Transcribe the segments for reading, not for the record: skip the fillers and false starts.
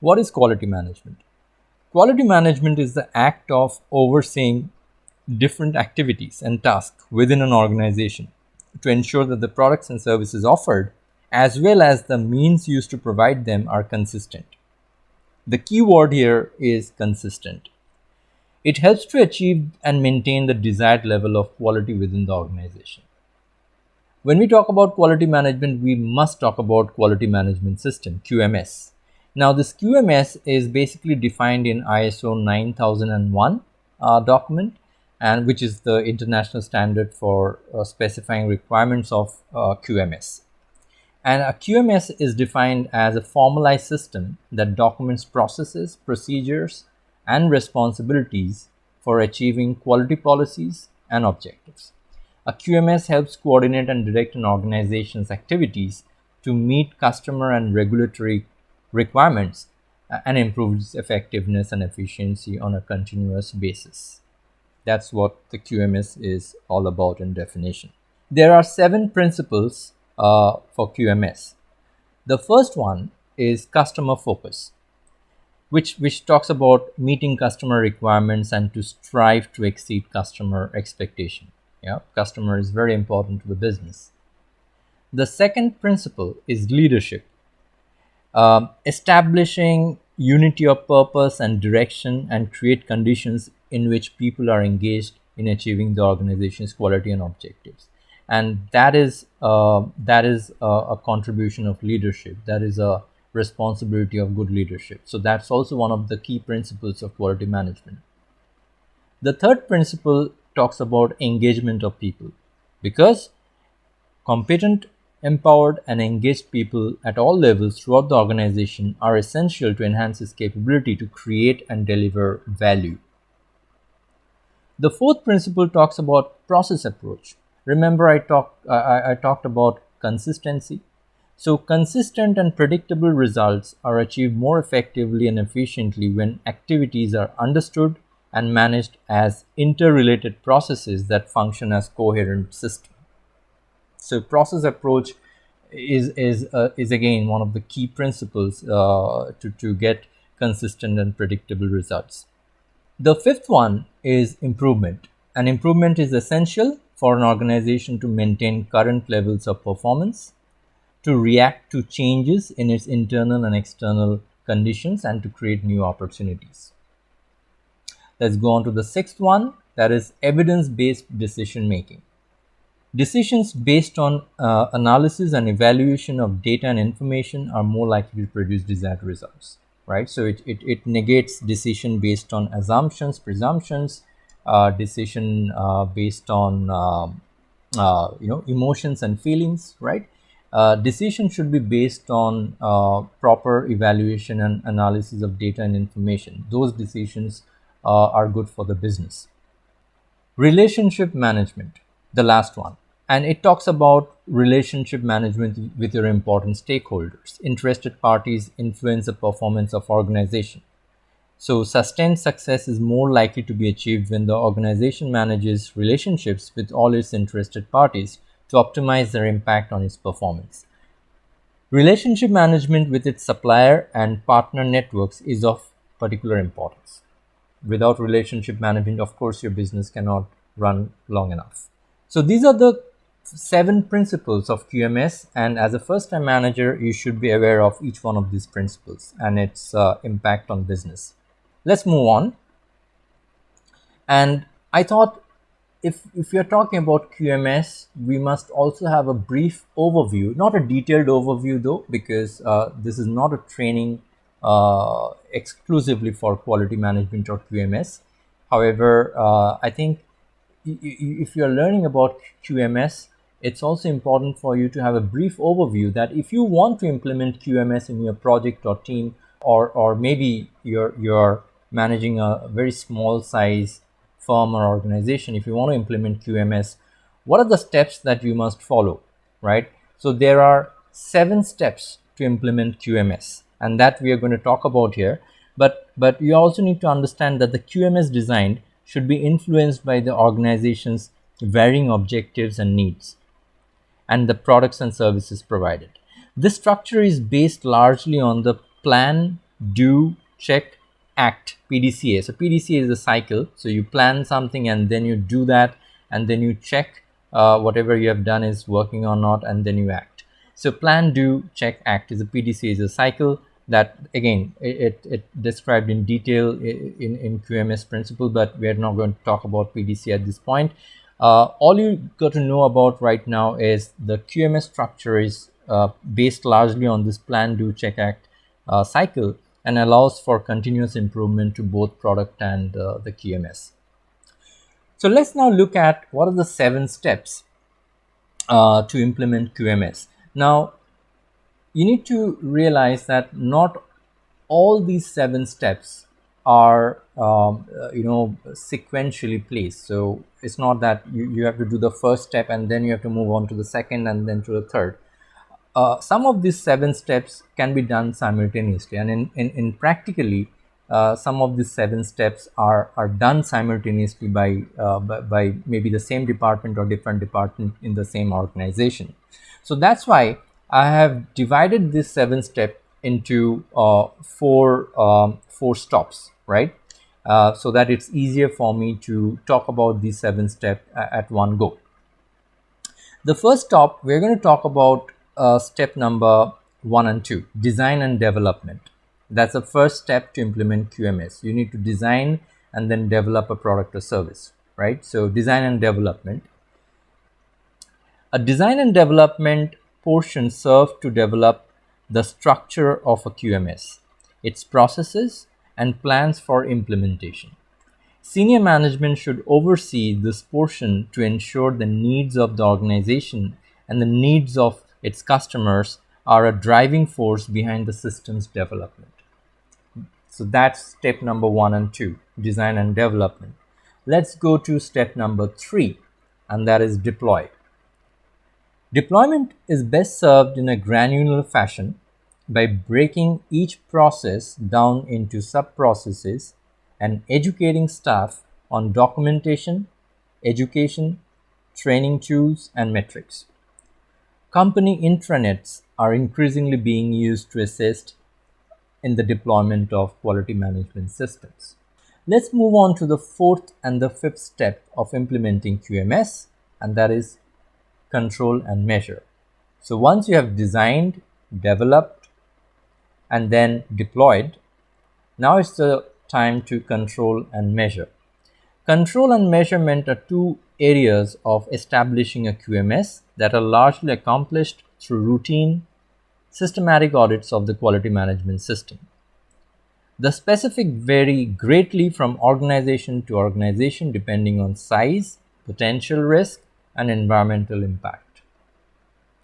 What is quality management? Quality management is the act of overseeing different activities and tasks within an organization to ensure that the products and services offered, as well as the means used to provide them, are consistent. The key word here is consistent. It helps to achieve and maintain the desired level of quality within the organization. When we talk about quality management, we must talk about quality management system, QMS. Now, this QMS is basically defined in ISO 9001 document, and which is the international standard for specifying requirements of QMS. And a QMS is defined as a formalized system that documents processes, procedures, and responsibilities for achieving quality policies and objectives. A QMS helps coordinate and direct an organization's activities to meet customer and regulatory requirements and improves effectiveness and efficiency on a continuous basis. That's what the QMS is all about in definition. There are 7 principles for QMS. The first one is customer focus, which talks about meeting customer requirements and to strive to exceed customer expectation. Yeah, customer is very important to the business. The second principle is leadership, establishing unity of purpose and direction and create conditions in which people are engaged in achieving the organization's quality and objectives. And that is a contribution of leadership. That is a responsibility of good leadership. So that's also one of the key principles of quality management. The third principle talks about engagement of people, because competent, empowered, and engaged people at all levels throughout the organization are essential to enhance its capability to create and deliver value. The fourth principle talks about process approach. Remember, I talked about consistency. So consistent and predictable results are achieved more effectively and efficiently when activities are understood and managed as interrelated processes that function as coherent systems. So process approach is again one of the key principles to get consistent and predictable results. The fifth one is improvement. And improvement is essential for an organization to maintain current levels of performance, to react to changes in its internal and external conditions, and to create new opportunities. Let's go on to the sixth one, that is evidence-based decision making. Decisions based on analysis and evaluation of data and information are more likely to produce desired results, right? So it negates decision based on assumptions, presumptions, decision based on emotions and feelings, right? Decision should be based on proper evaluation and analysis of data and information. Those decisions are good for the business. Relationship management, the last one. And it talks about relationship management with your important stakeholders. Interested parties influence the performance of organization. So sustained success is more likely to be achieved when the organization manages relationships with all its interested parties to optimize their impact on its performance. Relationship management with its supplier and partner networks is of particular importance. Without relationship management, of course, your business cannot run long enough. So these are the 7 principles of QMS, and as a first-time manager, you should be aware of each one of these principles and its impact on business. Let's move on. And I thought if you're talking about QMS, we must also have a brief overview, not a detailed overview though, because this is not a training exclusively for quality management or QMS. However, I think if you're learning about QMS, it's also important for you to have a brief overview that if you want to implement QMS in your project or team, or maybe you're managing a very small size firm or organization, if you want to implement QMS, what are the steps that you must follow, right? So there are 7 steps to implement QMS, and that we are going to talk about here. But you also need to understand that the QMS design should be influenced by the organization's varying objectives and needs, and the products and services provided. This structure is based largely on the plan, do, check, act, PDCA. So PDCA is a cycle. So you plan something and then you do that, and then you check whatever you have done is working or not, and then you act. So plan, do, check, act is a PDCA is a cycle that, again, it described in detail in QMS principle, but we are not going to talk about PDCA at this point. All you got to know about right now is the QMS structure is based largely on this plan, do, check, act cycle, and allows for continuous improvement to both product and the QMS. So let's now look at what are the 7 steps to implement QMS. Now, you need to realize that not all these 7 steps are sequentially placed. So it's not that you have to do the first step and then you have to move on to the second and then to the third. Some of these 7 steps can be done simultaneously, and in practically some of these 7 steps are done simultaneously by maybe the same department or different department in the same organization. So that's why I have divided this 7 step into four stops, right? So that it's easier for me to talk about these 7 steps at one go. The first stop, we're going to talk about step number 1 and 2, design and development. That's the first step to implement QMS. You need to design and then develop a product or service, right? So design and development. A design and development portion serves to develop the structure of a QMS, its processes and plans for implementation. Senior management should oversee this portion to ensure the needs of the organization and the needs of its customers are a driving force behind the system's development. So that's step number 1 and 2, design and development. Let's go to step number 3, and that is deploy. Deployment is best served in a granular fashion by breaking each process down into sub-processes and educating staff on documentation, education, training tools, and metrics. Company intranets are increasingly being used to assist in the deployment of quality management systems. Let's move on to the 4th and the 5th step of implementing QMS, and that is control and measure. So once you have designed, developed, and then deployed, now it's the time to control and measure. Control and measurement are 2 areas of establishing a QMS that are largely accomplished through routine, systematic audits of the quality management system. The specifics vary greatly from organization to organization depending on size, potential risk, and environmental impact.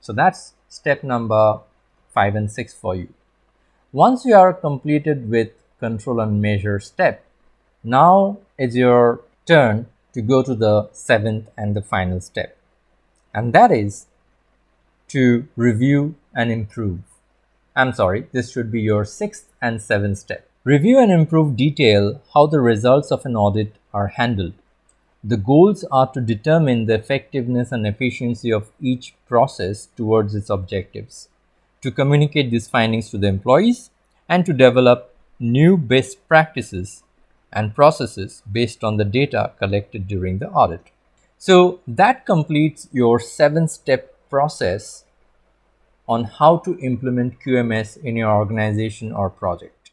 So that's step number 5 and 6 for you. Once you are completed with control and measure step, now it's your turn to go to the 7th and the final step, and that is to review and improve. I'm sorry, this should be your 6th and 7th step. Review and improve detail how the results of an audit are handled. The goals are to determine the effectiveness and efficiency of each process towards its objectives, to communicate these findings to the employees, and to develop new best practices and processes based on the data collected during the audit. So that completes your 7-step process on how to implement QMS in your organization or project.